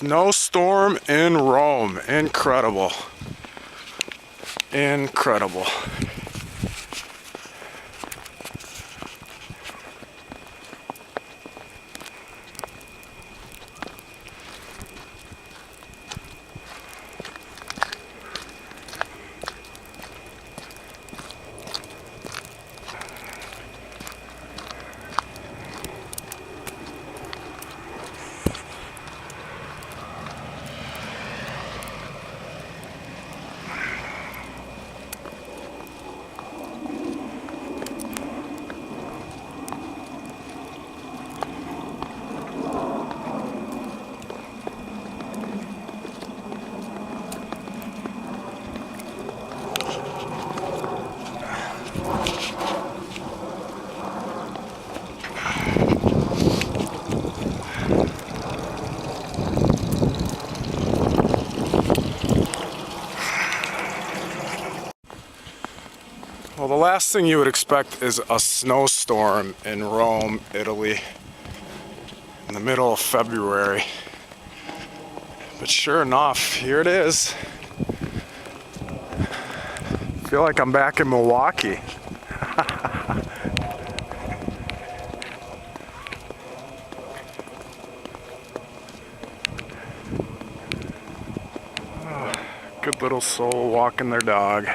Snowstorm in Rome. Incredible. Incredible. Well, the last thing you would expect is a snowstorm in Rome, Italy, in the middle of February. But sure enough, here it is. I feel like I'm back in Milwaukee. Oh, good little soul walking their dog.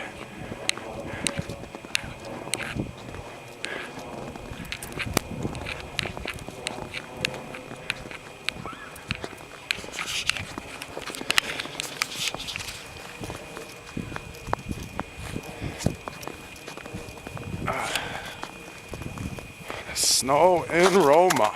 Snow in Roma.